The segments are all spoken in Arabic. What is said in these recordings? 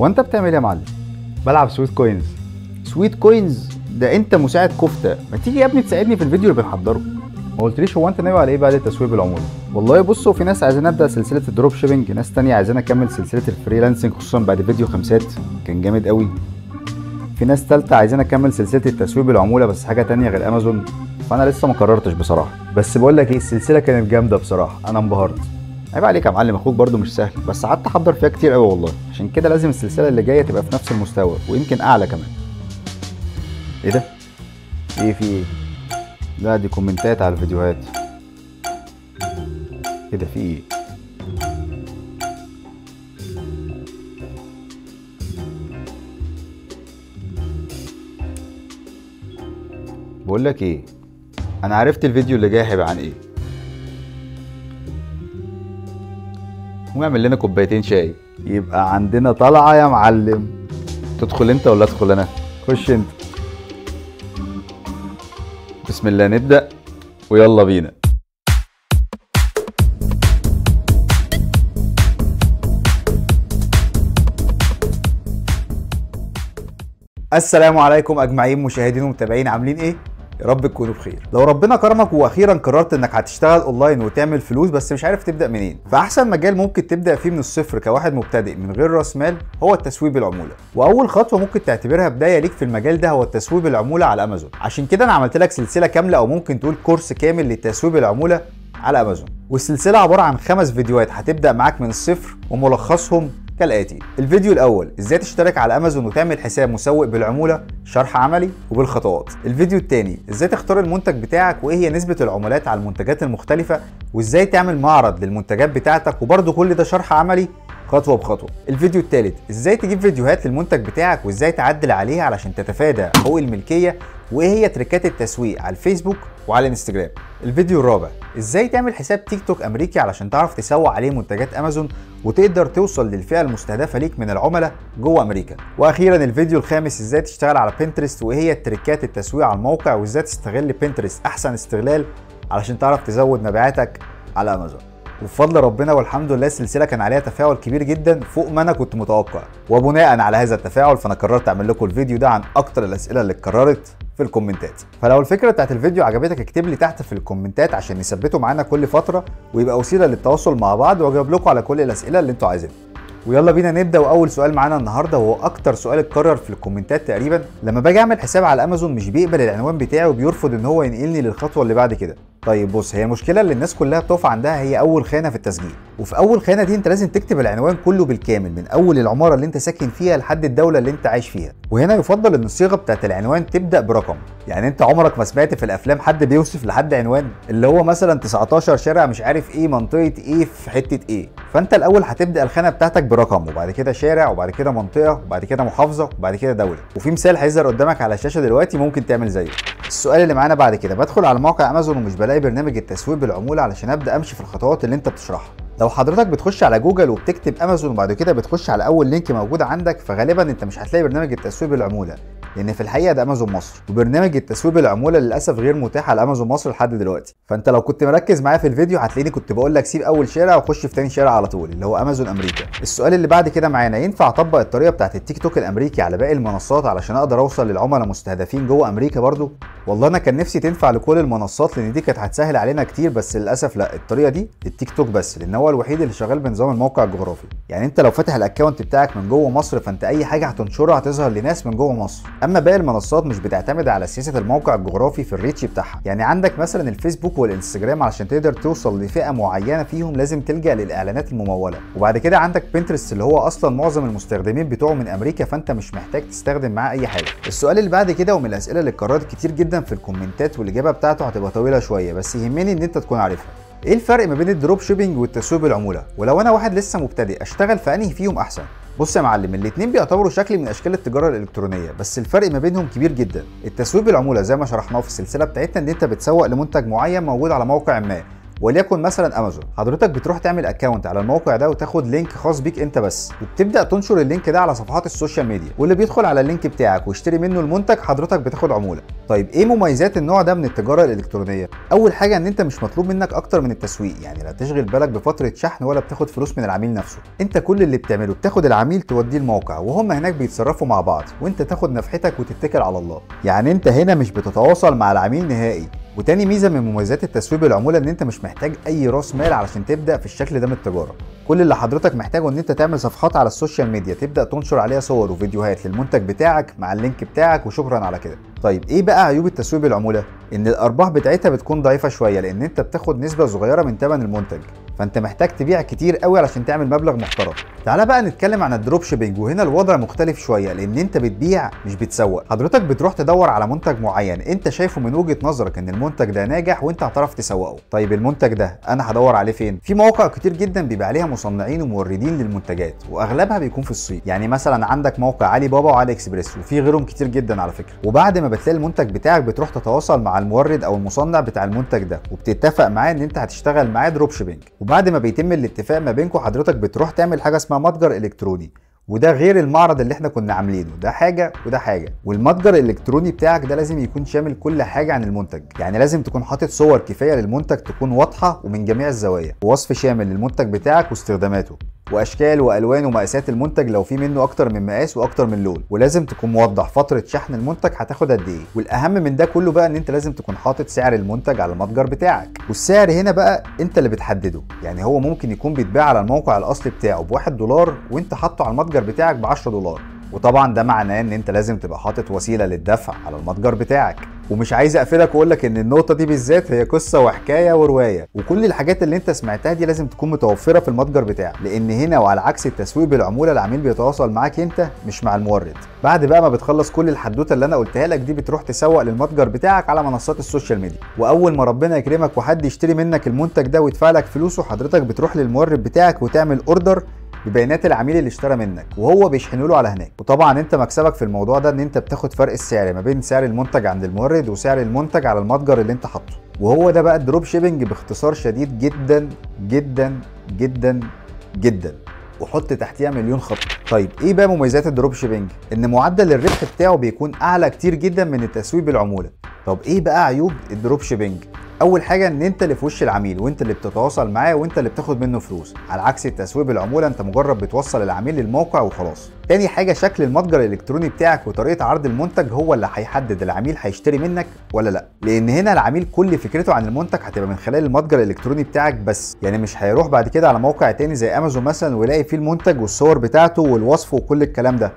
هو انت بتعمل ايه يا معلم؟ بلعب سويت كوينز. سويت كوينز ده انت مساعد كفته، ما تيجي يا ابني تساعدني في الفيديو اللي بنحضره. ما قلتليش هو انت ناوي على ايه بعد تسويب العموله؟ والله بصوا، في ناس عايزين ابدا سلسله الدروب شيبنج، ناس تانية عايزين اكمل سلسله الفريلانسنج خصوصا بعد فيديو خمسات كان جامد قوي. في ناس تالتة عايزين اكمل سلسله التسويب العموله بس حاجه تانية غير امازون، فانا لسه ما قررتش بصراحه. بس بقول لك ايه، السلسله كانت جامده بصراحه، انا انبهرت. عيب عليك يا معلم، اخوك برضو مش سهل، بس قعدت احضر فيها كتير قوي والله، عشان كده لازم السلسله اللي جايه تبقى في نفس المستوى ويمكن اعلى كمان. ايه ده؟ ايه في ايه؟ لا دي كومنتات على الفيديوهات. ايه ده في ايه؟ بقول لك ايه، انا عرفت الفيديو اللي جاي هيبقى عن ايه. قوم اعمل لنا كوبايتين شاي، يبقى عندنا طلعه يا معلم. تدخل انت ولا ادخل انا؟ خش انت. بسم الله نبدأ ويلا بينا. السلام عليكم اجمعين مشاهدين ومتابعين، عاملين ايه؟ يا رب تكونوا بخير. لو ربنا كرمك واخيرا قررت انك هتشتغل اونلاين وتعمل فلوس بس مش عارف تبدا منين، فاحسن مجال ممكن تبدا فيه من الصفر كواحد مبتدئ من غير راس مال هو التسويب العموله. واول خطوه ممكن تعتبرها بدايه ليك في المجال ده هو التسويب العموله على امازون. عشان كده انا عملت لك سلسله كامله او ممكن تقول كورس كامل للتسويب العموله على امازون، والسلسله عباره عن 5 فيديوهات هتبدا معاك من الصفر، وملخصهم كالاتي: الفيديو الاول ازاي تشترك على امازون وتعمل حساب مسوق بالعموله، شرح عملي وبالخطوات. الفيديو الثاني ازاي تختار المنتج بتاعك وايه هي نسبه العمولات على المنتجات المختلفه، وازاي تعمل معرض للمنتجات بتاعتك، وبرده كل ده شرح عملي خطوه بخطوه. الفيديو الثالث ازاي تجيب فيديوهات للمنتج بتاعك وازاي تعدل عليها علشان تتفادى حقوق الملكيه، وايه هي تريكات التسويق على الفيسبوك وعلى الانستجرام. الفيديو الرابع ازاي تعمل حساب تيك توك امريكي علشان تعرف تسوق عليه منتجات امازون وتقدر توصل للفئه المستهدفه ليك من العملاء جوه امريكا. واخيرا الفيديو الخامس ازاي تشتغل على بنترست وايه هي تريكات التسويق على الموقع وازاي تستغل بنترست احسن استغلال علشان تعرف تزود مبيعاتك على امازون. وبفضل ربنا والحمد لله السلسله كان عليها تفاعل كبير جدا فوق ما انا كنت متوقع، وبناء على هذا التفاعل فانا قررت اعمل لكم الفيديو ده عن اكتر الاسئله اللي اتكررت في الكومنتات. فلو الفكره بتاعت الفيديو عجبتك اكتب لي تحت في الكومنتات عشان نثبته معانا كل فتره ويبقى وسيله للتواصل مع بعض واجاوب لكم على كل الاسئله اللي انتوا عايزينها. ويلا بينا نبدا. واول سؤال معانا النهارده وهو اكتر سؤال اتكرر في الكومنتات تقريبا: لما باجي اعمل حساب على امازون مش بيقبل العنوان بتاعي وبيرفض ان هو ينقلني للخطوه اللي بعد كده. طيب بص، هي المشكله اللي الناس كلها بتقف عندها هي اول خانه في التسجيل، وفي اول خانه دي انت لازم تكتب العنوان كله بالكامل من اول العماره اللي انت ساكن فيها لحد الدوله اللي انت عايش فيها. وهنا يفضل ان الصيغه بتاعت العنوان تبدا برقم، يعني انت عمرك ما سمعت في الافلام حد بيوصف لحد عنوان اللي هو مثلا 19 شارع مش عارف ايه منطقه ايه في حته ايه. فانت الاول هتبدا الخانه بتاعتك برقم وبعد كده شارع وبعد كده منطقه وبعد كده محافظه وبعد كده دوله. وفي مثال هيظهر قدامك على الشاشه دلوقتي ممكن تعمل زيه. السؤال اللي معانا بعد كده: بدخل على موقع امازون ومش بلاقي برنامج التسويق بالعموله علشان ابدا امشي في الخطوات اللي انت بتشرحها. لو حضرتك بتخش على جوجل وبتكتب امازون وبعد كده بتخش على اول لينك موجود عندك، فغالبا انت مش هتلاقي برنامج التسويق بالعموله، لان في الحقيقه ده امازون مصر، وبرنامج التسويق بالعموله للاسف غير متاح على امازون مصر لحد دلوقتي. فانت لو كنت مركز معايا في الفيديو هتلاقيني كنت بقول لك سيب اول شارع وخش في تاني شارع على طول اللي هو امازون امريكا. السؤال اللي بعد كده معانا: ينفع اطبق الطريقه بتاعت التيك توك الامريكي على باقي المنصات علشان اقدر اوصل للعملاء مستهدفين جوه امريكا برضو؟ والله انا كان نفسي تنفع لكل المنصات لان دي كانت هتسهل علينا كتير، بس للاسف لا، الطريقه دي التيك توك بس، لان هو الوحيد اللي شغال بنظام الموقع الجغرافي. يعني انت لو فاتح الاكونت بتاعك من جوه مصر فانت اي حاجه هتنشرها هتظهر لناس من جوه مصر. اما باقي المنصات مش بتعتمد على سياسه الموقع الجغرافي في الريتش بتاعها. يعني عندك مثلا الفيسبوك والانستجرام علشان تقدر توصل لفئه معينه فيهم لازم تلجا للاعلانات المموله، وبعد كده عندك بنترست اللي هو اصلا معظم المستخدمين بتوعه من امريكا فانت مش محتاج تستخدم معاه اي حاجه. السؤال اللي بعد كده ومن الاسئله اللي اتكررت كتير جدا في الكومنتات والاجابه بتاعته هتبقى طويله شويه بس يهمني ان انت تكون عارفها: ايه الفرق ما بين الدروب شيبنج والتسويق بالعموله؟ ولو انا واحد لسه مبتدئ اشتغل في انهي فيهم احسن؟ بص يا معلم، الاثنين بيعتبروا شكل من اشكال التجاره الالكترونيه بس الفرق ما بينهم كبير جدا. التسويق بالعموله زي ما شرحناه في السلسله بتاعتنا ان انت بتسوق لمنتج معين موجود على موقع ما، وليكن مثلا امازون. حضرتك بتروح تعمل اكونت على الموقع ده وتاخد لينك خاص بيك انت بس، وبتبدا تنشر اللينك ده على صفحات السوشيال ميديا، واللي بيدخل على اللينك بتاعك ويشتري منه المنتج حضرتك بتاخد عموله. طيب ايه مميزات النوع ده من التجاره الالكترونيه؟ اول حاجه ان انت مش مطلوب منك اكتر من التسويق، يعني لا تشغل بالك بفتره شحن ولا بتاخد فلوس من العميل نفسه. انت كل اللي بتعمله بتاخد العميل توديه الموقع، وهم هناك بيتصرفوا مع بعض، وانت تاخد نفحتك وتتكل على الله. يعني انت هنا مش بتتواصل مع العميل نهائي. وتاني ميزه من مميزات التسويق بالعموله ان انت مش محتاج اي راس مال علشان تبدا في الشكل ده من التجاره. كل اللي حضرتك محتاجه ان انت تعمل صفحات على السوشيال ميديا تبدا تنشر عليها صور وفيديوهات للمنتج بتاعك مع اللينك بتاعك، وشكرا على كده. طيب ايه بقى عيوب التسويق بالعموله؟ ان الارباح بتاعتها بتكون ضعيفه شويه، لان انت بتاخد نسبه صغيره من ثمن المنتج، فانت محتاج تبيع كتير قوي علشان تعمل مبلغ محترم. تعالى بقى نتكلم عن الدروب شيبينج، وهنا الوضع مختلف شويه، لان انت بتبيع مش بتسوق. حضرتك بتروح تدور على منتج معين انت شايفه من وجهه نظرك ان المنتج ده ناجح وانت هتعرف تسوقه. طيب المنتج ده انا هدور عليه فين؟ في مواقع كتير جدا بيبقى عليها مصنعين وموردين للمنتجات، واغلبها بيكون في الصين. يعني مثلا عندك موقع علي بابا وعلي اكسبريس، وفي غيرهم كتير جدا على فكره. وبعد ما بتلاقي المنتج بتاعك بتروح تتواصل مع المورد او المصنع بتاع المنتج ده، وبتتفق معاه ان انت هتشتغل معاه دروب شيبينج. وبعد ما بيتم الاتفاق ما بينكم حضرتك بتروح تعمل حاجه اسمها متجر الكتروني، وده غير المعرض اللي احنا كنا عاملينه، ده حاجه وده حاجه. والمتجر الالكتروني بتاعك ده لازم يكون شامل كل حاجه عن المنتج، يعني لازم تكون حاطط صور كفايه للمنتج تكون واضحه ومن جميع الزوايا، ووصف شامل للمنتج بتاعك واستخداماته، واشكال والوان ومقاسات المنتج لو في منه اكتر من مقاس واكتر من لون، ولازم تكون موضح فتره شحن المنتج هتاخد قد ايه. والاهم من ده كله بقى ان انت لازم تكون حاطط سعر المنتج على المتجر بتاعك، والسعر هنا بقى انت اللي بتحدده. يعني هو ممكن يكون بيتباع على الموقع الاصلي بتاعه $1 وانت حاطه على المتجر بتاعك ب$10، وطبعا ده معناه ان انت لازم تبقى حاطط وسيله للدفع على المتجر بتاعك. ومش عايز اقفلك واقول لك ان النقطه دي بالذات هي قصه وحكايه وروايه، وكل الحاجات اللي انت سمعتها دي لازم تكون متوفره في المتجر بتاعك، لان هنا وعلى عكس التسويق بالعموله العميل بيتواصل معاك انت مش مع المورد. بعد بقى ما بتخلص كل الحدوته اللي انا قلتها لك دي بتروح تسوق للمتجر بتاعك على منصات السوشيال ميديا، واول ما ربنا يكرمك وحد يشتري منك المنتج ده ويدفع لك فلوسه حضرتك بتروح للمورد بتاعك وتعمل اوردر ببيانات العميل اللي اشترى منك، وهو بيشحنه له على هناك. وطبعا انت مكسبك في الموضوع ده ان انت بتاخد فرق السعر ما بين سعر المنتج عند المورد وسعر المنتج على المتجر اللي انت حاطه. وهو ده بقى الدروب شيبنج باختصار شديد جدا جدا جدا جدا، وحط تحتيها مليون خط. طيب ايه بقى مميزات الدروب شيبنج؟ ان معدل الربح بتاعه بيكون اعلى كتير جدا من التسويق بالعموله. طب ايه بقى عيوب الدروب شيبنج؟ اول حاجه ان انت اللي في وش العميل، وانت اللي بتتواصل معاه، وانت اللي بتاخد منه فلوس، على عكس التسويق بالعموله انت مجرد بتوصل العميل للموقع وخلاص. تاني حاجه شكل المتجر الالكتروني بتاعك وطريقه عرض المنتج هو اللي هيحدد العميل هيشتري منك ولا لا، لان هنا العميل كل فكرته عن المنتج هتبقى من خلال المتجر الالكتروني بتاعك بس، يعني مش هيروح بعد كده على موقع تاني زي امازون مثلا ويلاقي فيه المنتج والصور بتاعته والوصف وكل الكلام ده،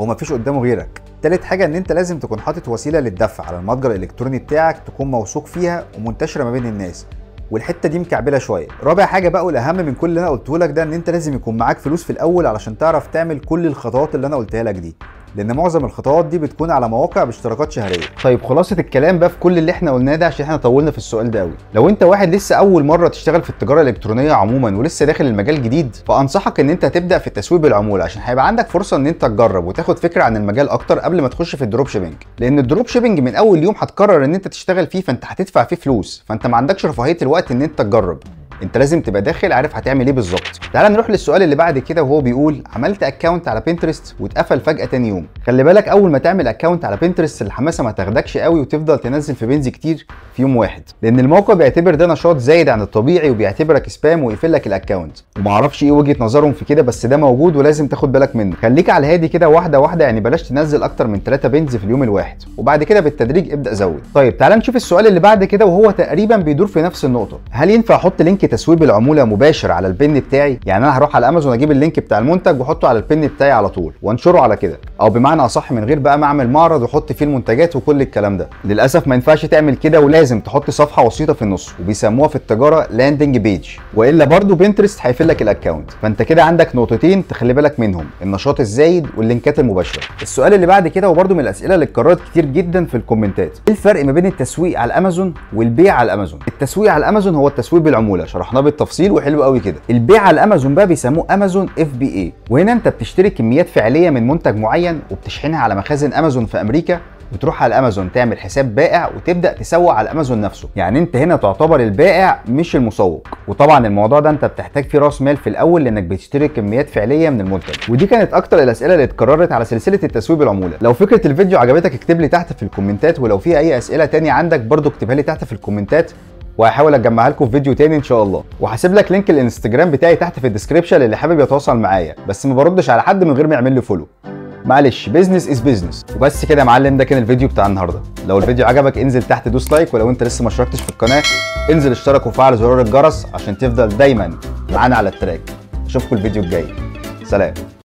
هو مفيش قدامه غيرك. تالت حاجه ان انت لازم تكون حاطط وسيله للدفع على المتجر الالكتروني بتاعك تكون موثوق فيها ومنتشره ما بين الناس، والحته دي مكعبله شويه. رابع حاجه بقى والاهم من كل اللي انا قلته لك ده ان انت لازم يكون معاك فلوس في الاول علشان تعرف تعمل كل الخطوات اللي انا قلتها لك دي، لان معظم الخطوات دي بتكون على مواقع باشتراكات شهريه. طيب خلاصه الكلام بقى في كل اللي احنا قلناه ده، عشان احنا طولنا في السؤال ده قوي، لو انت واحد لسه اول مره تشتغل في التجاره الالكترونيه عموما ولسه داخل المجال جديد، فانصحك ان انت تبدا في التسويق بالعموله، عشان هيبقى عندك فرصه ان انت تجرب وتاخد فكره عن المجال اكتر قبل ما تخش في الدروب شيبنج، لان الدروب شيبنج من اول يوم هتقرر ان انت تشتغل فيه فانت هتدفع فيه فلوس، فانت ما عندكش رفاهيه الوقت ان انت تجرب، انت لازم تبقى داخل عارف هتعمل ايه بالظبط. تعال نروح للسؤال اللي بعد كده، وهو بيقول عملت اكونت على بنترست واتقفل فجاه تاني يوم. خلي بالك اول ما تعمل اكونت على بنترست الحماسه ما تاخدكش قوي وتفضل تنزل في بنز كتير في يوم واحد، لان الموقع بيعتبر ده نشاط زايد عن الطبيعي وبيعتبرك سبام ويقفل لك الاكونت، ومعرفش ايه وجهه نظرهم في كده، بس ده موجود ولازم تاخد بالك منه. خليك على الهادي كده واحده واحده، يعني بلاش تنزل اكتر من 3 بنز في اليوم الواحد، وبعد كده بالتدريج ابدا زود. طيب تعال نشوف السؤال اللي بعد كده، وهو تقريبا بيدور في نفس النقطه، هل ينفع احط لينك تسويق بالعموله مباشر على البن بتاعي؟ يعني انا هروح على امازون اجيب اللينك بتاع المنتج واحطه على البن بتاعي على طول وانشره على كده، او بمعنى اصح من غير بقى ما اعمل معرض واحط فيه المنتجات وكل الكلام ده؟ للاسف ما ينفعش تعمل كده، ولازم تحط صفحه وسيطه في النص، وبيسموها في التجاره لاندنج بيج، والا برضو بنترست هيقفل لك الاكونت. فانت كده عندك نقطتين تخلي بالك منهم، النشاط الزايد واللينكات المباشره. السؤال اللي بعد كده وبرضو من الاسئله اللي اتكررت كتير جدا في الكومنتات، ايه الفرق ما بين التسويق على الامازون والبيع على الامازون؟ التسويق على الامازون هو التسويق بالعموله، شرحناه بالتفصيل وحلو قوي كده. البيع على الامازون بقى بيسموه امازون FBA، وهنا انت بتشتري كميات فعليه من منتج معين وبتشحنها على مخازن امازون في امريكا بتروح على الامازون تعمل حساب بائع وتبدا تسوق على الامازون نفسه. يعني انت هنا تعتبر البائع مش المسوق. وطبعا الموضوع ده انت بتحتاج فيه راس مال في الاول لانك بتشتري كميات فعليه من المنتج. ودي كانت اكتر الاسئله اللي اتكررت على سلسله التسويق بالعموله. لو فكره الفيديو عجبتك اكتب لي تحت في الكومنتات، ولو في اي اسئله تانية عندك برضو اكتبها لي تحت في الكومنتات وهحاول اجمعها لكم في فيديو تاني ان شاء الله. وهسيب لك لينك الانستجرام بتاعي تحت في الديسكربشن اللي حابب يتواصل معايا، بس ما بردش على حد من غير ما يعمل لي فولو. معلش، بيزنس از بيزنس. وبس كده يا معلم، ده كان الفيديو بتاع النهارده. لو الفيديو عجبك انزل تحت دوس لايك، ولو انت لسه ما اشتركتش في القناه انزل اشترك وفعل زرار الجرس عشان تفضل دايما معانا على التراك. اشوفكم الفيديو الجاي. سلام.